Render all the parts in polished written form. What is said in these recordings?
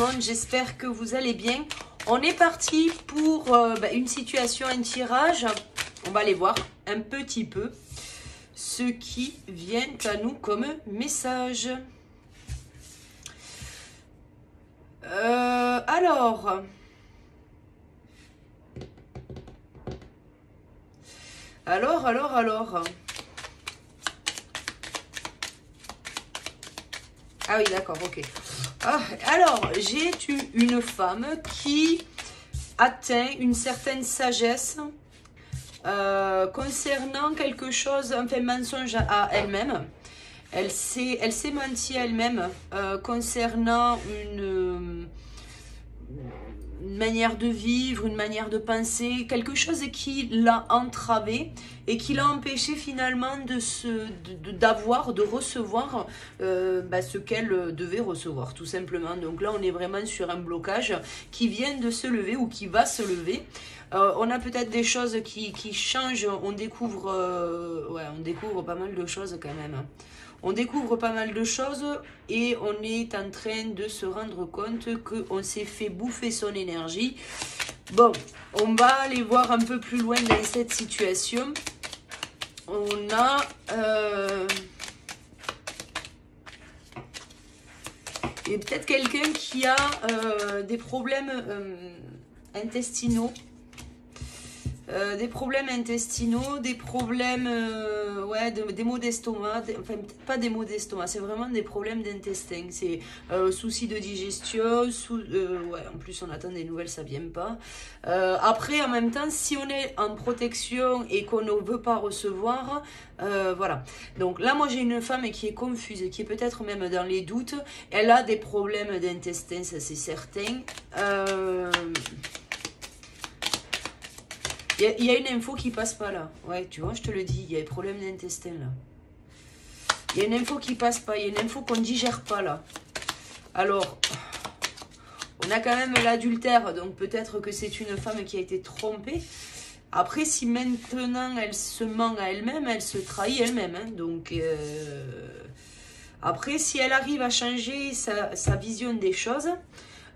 monde, j'espère que vous allez bien. On est parti pour une situation, un tirage. On va aller voir un petit peu ce qui vient à nous comme message. Alors... Ah oui, d'accord, ok. Alors, j'ai une femme qui atteint une certaine sagesse concernant quelque chose, enfin, mensonge à elle-même. Elle s'est mentie à elle-même concernant une manière de vivre, une manière de penser, quelque chose qui l'a entravé et qui l'a empêché finalement de recevoir ce qu'elle devait recevoir, tout simplement. Donc là, on est vraiment sur un blocage qui vient de se lever ou qui va se lever. On a peut-être des choses qui changent, on découvre pas mal de choses quand même. On découvre pas mal de choses et on est en train de se rendre compte qu'on s'est fait bouffer son énergie. Bon, on va aller voir un peu plus loin dans cette situation. On a... et peut-être quelqu'un qui a des problèmes intestinaux. Des problèmes intestinaux, des problèmes, des maux d'estomac, enfin peut-être pas des maux d'estomac, c'est vraiment des problèmes d'intestin, c'est soucis de digestion, en plus on attend des nouvelles, ça vient pas. Après, en même temps, si on est en protection et qu'on ne veut pas recevoir, voilà. Donc là, moi j'ai une femme qui est confuse, qui est peut-être même dans les doutes, elle a des problèmes d'intestin, ça c'est certain. Il y a une info qui passe pas là. Ouais, tu vois, je te le dis, il y a des problèmes d'intestin là. Il y a une info qui passe pas, il y a une info qu'on digère pas là. Alors, on a quand même l'adultère, donc peut-être que c'est une femme qui a été trompée. Après, si maintenant elle se ment à elle-même, elle se trahit elle-même. Hein, donc, après, si elle arrive à changer sa vision des choses...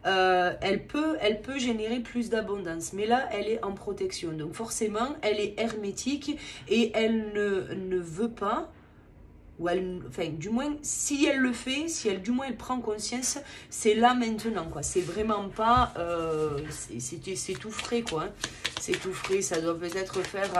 elle peut générer plus d'abondance, mais là elle est en protection, donc forcément elle est hermétique et elle ne veut pas, ou enfin du moins si elle le fait, du moins elle prend conscience, c'est là maintenant quoi, c'est vraiment pas c'est tout frais quoi, hein. C'est tout frais, ça doit peut-être faire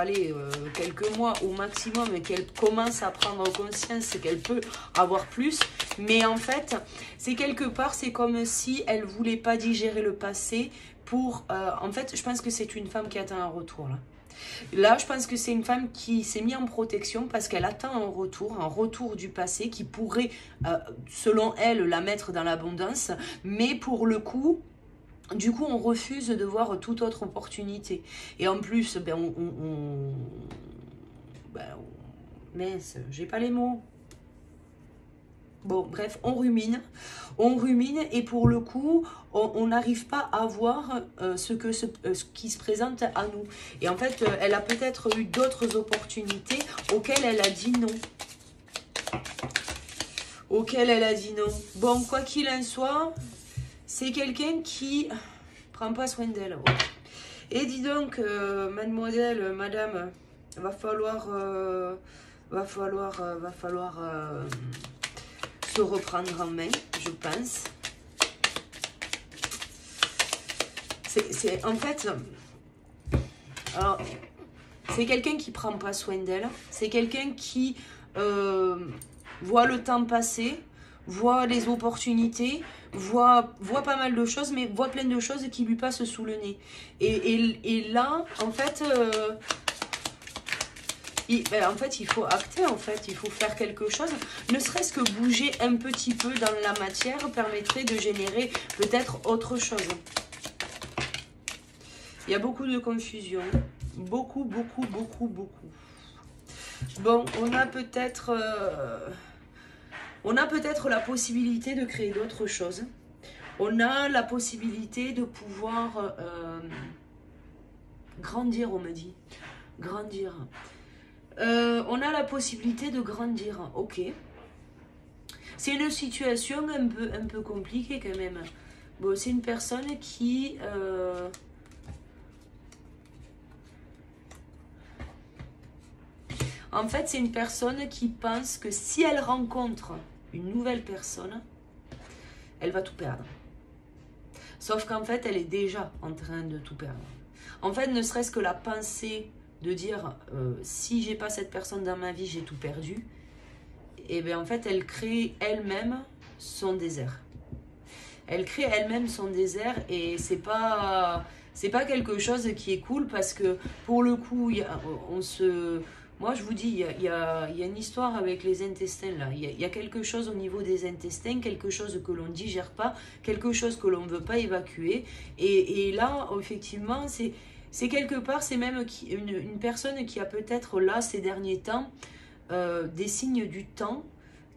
quelques mois au maximum et qu'elle commence à prendre conscience qu'elle peut avoir plus, mais en fait c'est quelque part, c'est comme si elle voulait pas digérer le passé pour en fait je pense que c'est une femme qui attend un retour là. Là, je pense que c'est une femme qui s'est mise en protection parce qu'elle attend un retour du passé qui pourrait, selon elle, la mettre dans l'abondance. Mais pour le coup, du coup, on refuse de voir toute autre opportunité. Et en plus, mince, j'ai pas les mots. Bon, bref, on rumine et pour le coup, on n'arrive pas à voir ce qui se présente à nous. Et en fait, elle a peut-être eu d'autres opportunités auxquelles elle a dit non. Bon, quoi qu'il en soit, c'est quelqu'un qui prend pas soin d'elle. Ouais. Et dis donc, mademoiselle, madame, va falloir se reprendre en main, je pense. En fait, alors, c'est quelqu'un qui prend pas soin d'elle, c'est quelqu'un qui voit le temps passer, voit les opportunités, voit pas mal de choses, mais voit plein de choses qui lui passent sous le nez. Et là, en fait... en fait, il faut acter, il faut faire quelque chose. Ne serait-ce que bouger un petit peu dans la matière permettrait de générer peut-être autre chose. Il y a beaucoup de confusion. Beaucoup. Bon, on a peut-être la possibilité de créer d'autres choses. On a la possibilité de pouvoir grandir, on me dit. Grandir. On a la possibilité de grandir, ok. C'est une situation un peu compliquée quand même. Bon, c'est une personne qui... En fait, c'est une personne qui pense que si elle rencontre une nouvelle personne, elle va tout perdre. Sauf qu'en fait, elle est déjà en train de tout perdre. En fait, ne serait-ce que la pensée de dire si j'ai pas cette personne dans ma vie, j'ai tout perdu, et bien en fait, elle crée elle-même son désert. Elle crée elle-même son désert et c'est pas quelque chose qui est cool parce que pour le coup, moi, je vous dis, il y a une histoire avec les intestins, là. Il y a quelque chose au niveau des intestins, quelque chose que l'on ne digère pas, quelque chose que l'on ne veut pas évacuer. Et là, effectivement, c'est quelque part, c'est même une personne qui a peut-être là, ces derniers temps, des signes du temps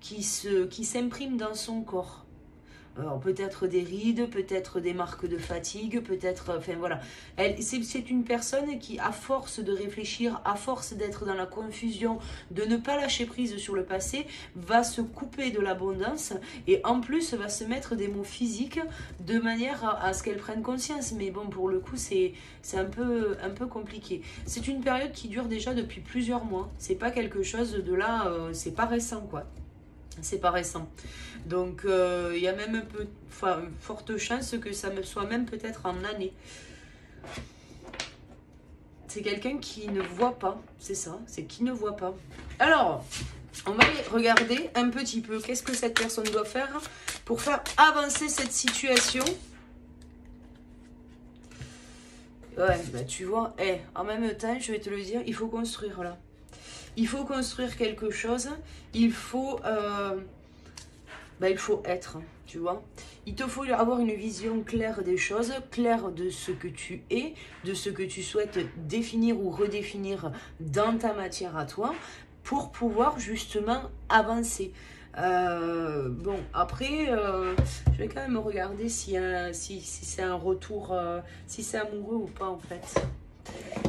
qui s'impriment dans son corps. Alors peut-être des rides, peut-être des marques de fatigue, peut-être, enfin voilà. C'est une personne qui, à force de réfléchir, à force d'être dans la confusion, de ne pas lâcher prise sur le passé, va se couper de l'abondance et en plus va se mettre des mots physiques de manière à ce qu'elle prenne conscience. Mais bon, pour le coup, c'est un peu compliqué. C'est une période qui dure déjà depuis plusieurs mois. C'est pas quelque chose de là, c'est pas récent quoi. C'est pas récent. Donc, il y a même un peu, enfin, forte chance que ça me soit même peut-être en année. C'est quelqu'un qui ne voit pas, c'est ça, c'est qui ne voit pas. Alors, on va aller regarder un petit peu qu'est-ce que cette personne doit faire pour faire avancer cette situation. Ouais, bah tu vois, en même temps, je vais te le dire, il faut construire là. Il faut construire quelque chose, il faut être, tu vois. Il te faut avoir une vision claire des choses, claire de ce que tu es, de ce que tu souhaites définir ou redéfinir dans ta matière à toi, pour pouvoir justement avancer. Bon, après, je vais quand même regarder si c'est un retour, si c'est amoureux ou pas en fait.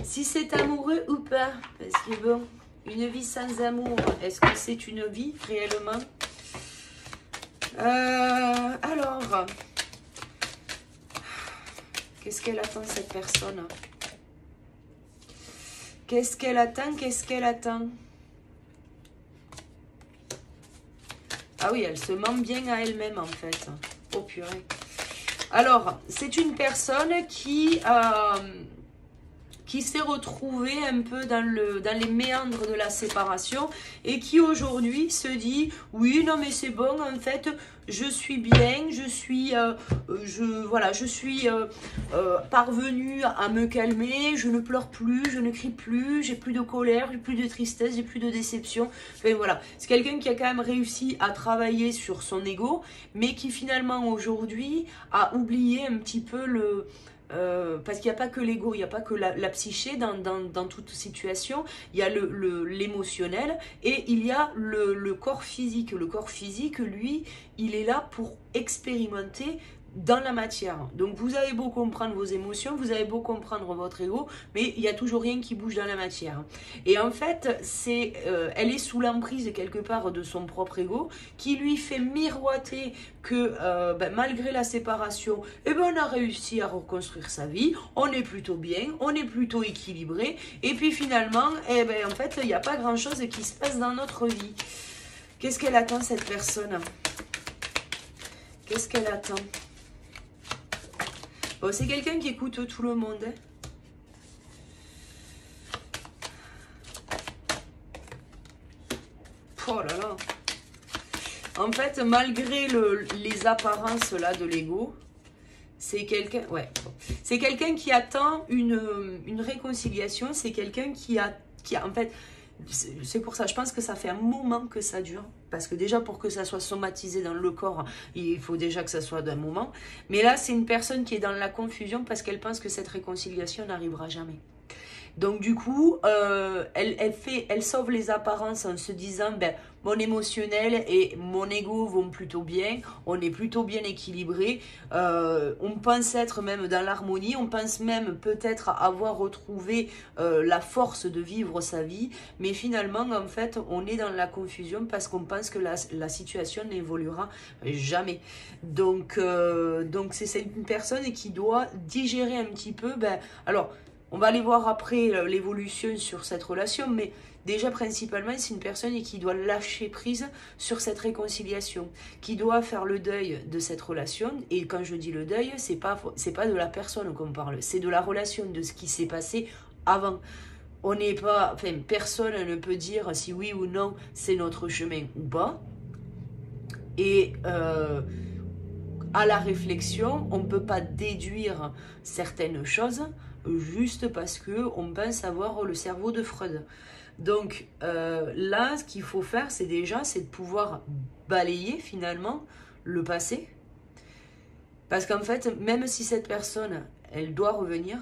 Si c'est amoureux ou pas, parce que bon... Une vie sans amour, est-ce que c'est une vie réellement? Alors, qu'est-ce qu'elle attend cette personne? Qu'est-ce qu'elle attend? Qu'est-ce qu'elle attend? Ah oui, elle se ment bien à elle-même en fait. Oh purée. Alors, c'est une personne qui s'est retrouvée un peu dans les méandres de la séparation et qui aujourd'hui se dit oui non mais c'est bon en fait je suis bien, je suis parvenue à me calmer, je ne pleure plus, je ne crie plus, j'ai plus de colère, j'ai plus de tristesse, j'ai plus de déception. Enfin voilà, c'est quelqu'un qui a quand même réussi à travailler sur son ego mais qui finalement aujourd'hui a oublié un petit peu parce qu'il n'y a pas que l'ego, il n'y a pas que la psyché dans toute situation, il y a l'émotionnel et il y a le corps physique. Le corps physique, lui, il est là pour expérimenter dans la matière. Donc vous avez beau comprendre vos émotions, vous avez beau comprendre votre ego, mais il n'y a toujours rien qui bouge dans la matière. Et en fait, elle est sous l'emprise quelque part de son propre ego, qui lui fait miroiter que malgré la séparation, on a réussi à reconstruire sa vie, on est plutôt bien, on est plutôt équilibré, et puis finalement, en fait, il n'y a pas grand-chose qui se passe dans notre vie. Qu'est-ce qu'elle attend cette personne? Qu'est-ce qu'elle attend? Bon, c'est quelqu'un qui écoute tout le monde. Oh là là. En fait, malgré les apparences là de l'ego, c'est quelqu'un, ouais, c'est quelqu'un qui attend une réconciliation. C'est quelqu'un qui a en fait, c'est pour ça, je pense que ça fait un moment que ça dure. Parce que déjà, pour que ça soit somatisé dans le corps, il faut déjà que ça soit d'un moment. Mais là, c'est une personne qui est dans la confusion parce qu'elle pense que cette réconciliation n'arrivera jamais. Donc du coup, elle sauve les apparences en se disant, mon émotionnel et mon ego vont plutôt bien, on est plutôt bien équilibré, on pense être même dans l'harmonie, on pense même peut-être avoir retrouvé la force de vivre sa vie, mais finalement en fait on est dans la confusion parce qu'on pense que la situation n'évoluera jamais. Donc c'est une personne qui doit digérer un petit peu, alors on va aller voir après l'évolution sur cette relation, mais déjà principalement c'est une personne qui doit lâcher prise sur cette réconciliation, qui doit faire le deuil de cette relation. Et quand je dis le deuil, c'est pas de la personne qu'on parle, c'est de la relation, de ce qui s'est passé avant. On n'est pas, enfin personne ne peut dire si oui ou non c'est notre chemin ou pas. Et à la réflexion, on ne peut pas déduire certaines choses juste parce qu'on pense avoir le cerveau de Freud. Donc là, ce qu'il faut faire, c'est de pouvoir balayer finalement le passé. Parce qu'en fait, même si cette personne, elle doit revenir,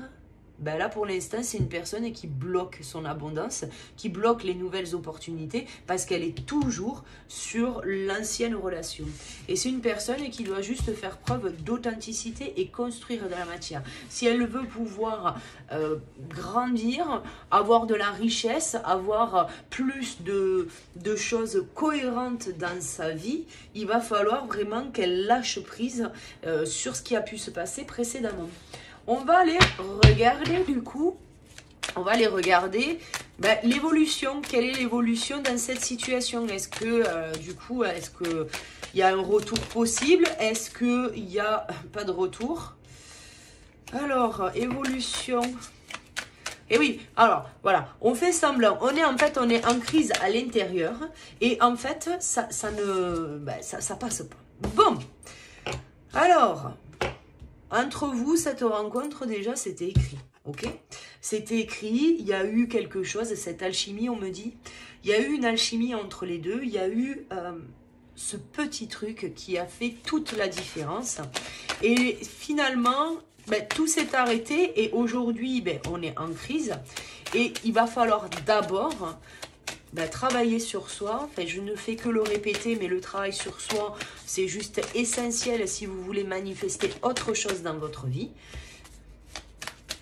là pour l'instant, c'est une personne qui bloque son abondance, qui bloque les nouvelles opportunités parce qu'elle est toujours sur l'ancienne relation. Et c'est une personne qui doit juste faire preuve d'authenticité et construire de la matière. Si elle veut pouvoir grandir, avoir de la richesse, avoir plus de choses cohérentes dans sa vie, il va falloir vraiment qu'elle lâche prise sur ce qui a pu se passer précédemment. On va aller regarder du coup, l'évolution. Quelle est l'évolution dans cette situation? Est-ce que du coup, est-ce qu'il y a un retour possible? Est-ce qu'il n'y a pas de retour? Alors, évolution. Et oui, alors voilà, on fait semblant. On est en crise à l'intérieur et en fait, ça passe pas. Bon, alors. Entre vous, cette rencontre, déjà, c'était écrit, ok? C'était écrit, il y a eu quelque chose, cette alchimie, on me dit. Il y a eu une alchimie entre les deux, il y a eu ce petit truc qui a fait toute la différence. Et finalement, tout s'est arrêté et aujourd'hui, on est en crise. Et il va falloir d'abord travailler sur soi. Enfin, je ne fais que le répéter, mais le travail sur soi, c'est juste essentiel si vous voulez manifester autre chose dans votre vie.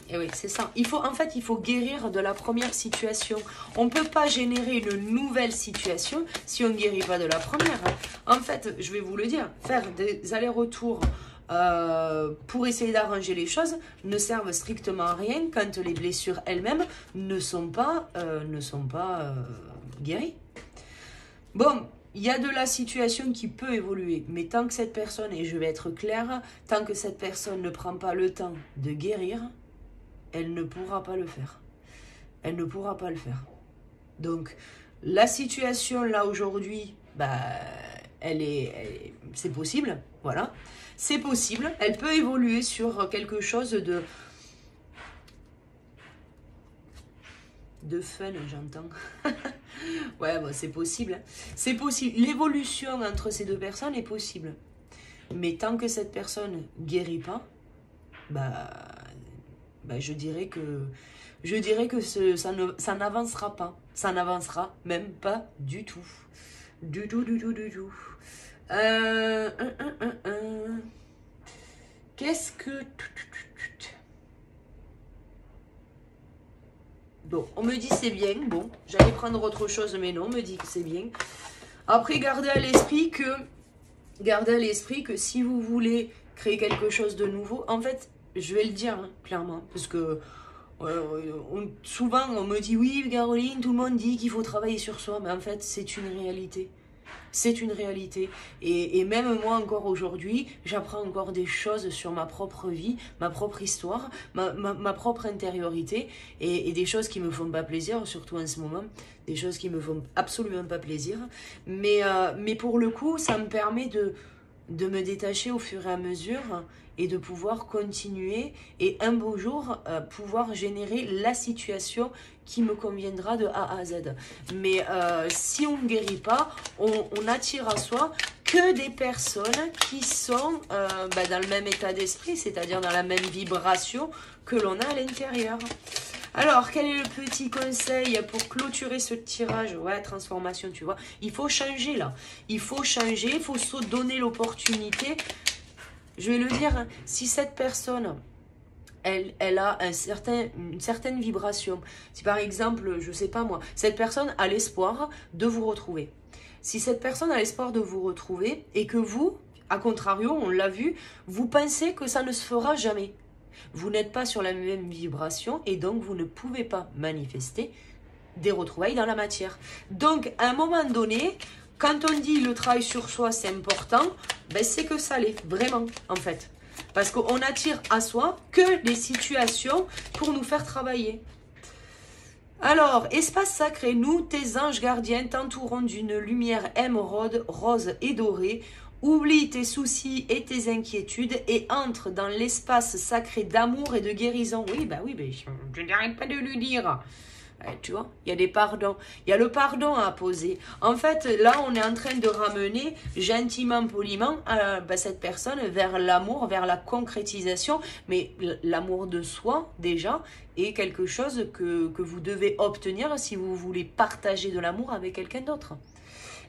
Et oui, c'est ça. Il faut guérir de la première situation. On ne peut pas générer une nouvelle situation si on ne guérit pas de la première. En fait, je vais vous le dire, faire des allers-retours pour essayer d'arranger les choses ne servent strictement à rien quand les blessures elles-mêmes ne sont pas guéries. Bon, il y a de la situation qui peut évoluer, mais tant que cette personne, et je vais être claire, tant que cette personne ne prend pas le temps de guérir, elle ne pourra pas le faire. Elle ne pourra pas le faire. Donc, la situation là aujourd'hui, c'est possible, voilà. C'est possible, elle peut évoluer sur quelque chose de fun, j'entends. Ouais, c'est possible. C'est possible. L'évolution entre ces deux personnes est possible. Mais tant que cette personne guérit pas, je dirais que ça n'avancera pas. Ça n'avancera même pas du tout. Du tout. Qu'est-ce que... Bon, on me dit c'est bien. Bon, j'allais prendre autre chose, mais non, on me dit que c'est bien. Après, gardez à l'esprit que si vous voulez créer quelque chose de nouveau, en fait, je vais le dire clairement, parce que souvent on me dit oui, Caroline, tout le monde dit qu'il faut travailler sur soi, mais en fait, c'est une réalité. C'est une réalité. Et même moi, encore aujourd'hui, j'apprends encore des choses sur ma propre vie, ma propre histoire, ma propre intériorité, et des choses qui me font pas plaisir, surtout en ce moment, des choses qui me font absolument pas plaisir. Mais pour le coup, ça me permet de me détacher au fur et à mesure et de pouvoir continuer et un beau jour pouvoir générer la situation qui me conviendra de A à Z. Mais si on ne guérit pas, on attire à soi que des personnes qui sont dans le même état d'esprit, c'est-à-dire dans la même vibration que l'on a à l'intérieur. Alors, quel est le petit conseil pour clôturer ce tirage? Ouais, transformation, tu vois. Il faut changer là. Il faut changer, il faut se donner l'opportunité. Je vais le dire, hein, si cette personne, elle a une certaine vibration. Si par exemple, je sais pas moi, cette personne a l'espoir de vous retrouver. Si cette personne a l'espoir de vous retrouver et que vous, à contrario, on l'a vu, vous pensez que ça ne se fera jamais. Vous n'êtes pas sur la même vibration et donc vous ne pouvez pas manifester des retrouvailles dans la matière. Donc, à un moment donné, quand on dit le travail sur soi, c'est important, ben c'est que ça l'est, vraiment, en fait. Parce qu'on attire à soi que des situations pour nous faire travailler. Alors, espace sacré, nous, tes anges gardiens, t'entourons d'une lumière émeraude, rose et dorée. Oublie tes soucis et tes inquiétudes et entre dans l'espace sacré d'amour et de guérison. Oui, je n'arrête pas de lui dire. Tu vois, il y a des pardons. Il y a le pardon à poser. En fait, là, on est en train de ramener gentiment, poliment cette personne vers l'amour, vers la concrétisation. Mais l'amour de soi, déjà, est quelque chose que vous devez obtenir si vous voulez partager de l'amour avec quelqu'un d'autre.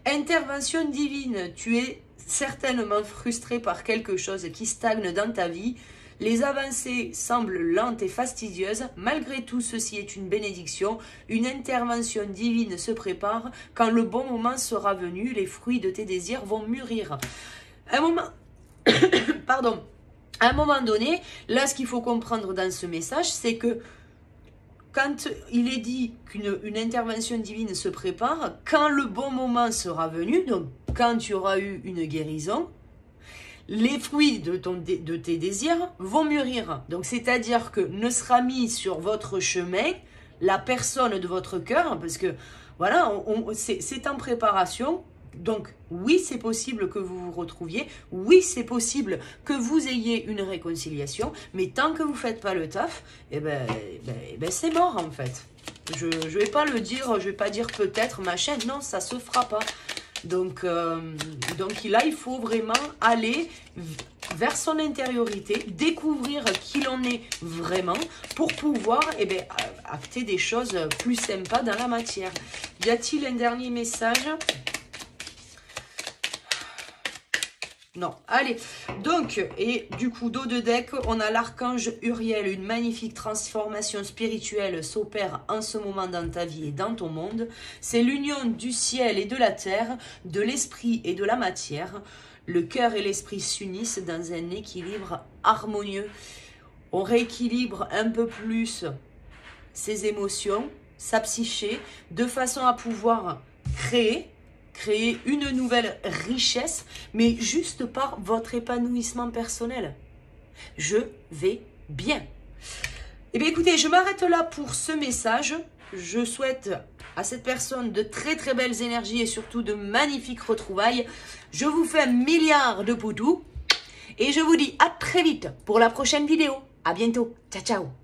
Intervention divine. Tu es certainement frustré par quelque chose qui stagne dans ta vie. Les avancées semblent lentes et fastidieuses. Malgré tout, ceci est une bénédiction. Une intervention divine se prépare. Quand le bon moment sera venu, les fruits de tes désirs vont mûrir. Un moment... Pardon. À un moment donné, là, ce qu'il faut comprendre dans ce message, c'est que quand il est dit qu'une intervention divine se prépare, quand le bon moment sera venu, donc quand tu auras eu une guérison, les fruits de tes désirs vont mûrir. Donc, c'est-à-dire que ne sera mis sur votre chemin la personne de votre cœur, parce que, voilà, c'est en préparation. Donc, oui, c'est possible que vous vous retrouviez. Oui, c'est possible que vous ayez une réconciliation. Mais tant que vous ne faites pas le taf, c'est mort, en fait. Je ne vais pas le dire, je ne vais pas dire peut-être, machin. Non, ça ne se fera pas. Donc là, il faut vraiment aller vers son intériorité, découvrir qui l'on est vraiment pour pouvoir acter des choses plus sympas dans la matière. Y a-t-il un dernier message ? Non, allez, donc, et du coup, dos de deck, on a l'archange Uriel, une magnifique transformation spirituelle s'opère en ce moment dans ta vie et dans ton monde. C'est l'union du ciel et de la terre, de l'esprit et de la matière. Le cœur et l'esprit s'unissent dans un équilibre harmonieux. On rééquilibre un peu plus ses émotions, sa psyché, de façon à pouvoir créer une nouvelle richesse, mais juste par votre épanouissement personnel. Je vais bien. Eh bien, écoutez, je m'arrête là pour ce message. Je souhaite à cette personne de très très belles énergies et surtout de magnifiques retrouvailles. Je vous fais 1 milliard de poutous et je vous dis à très vite pour la prochaine vidéo. À bientôt. Ciao, ciao.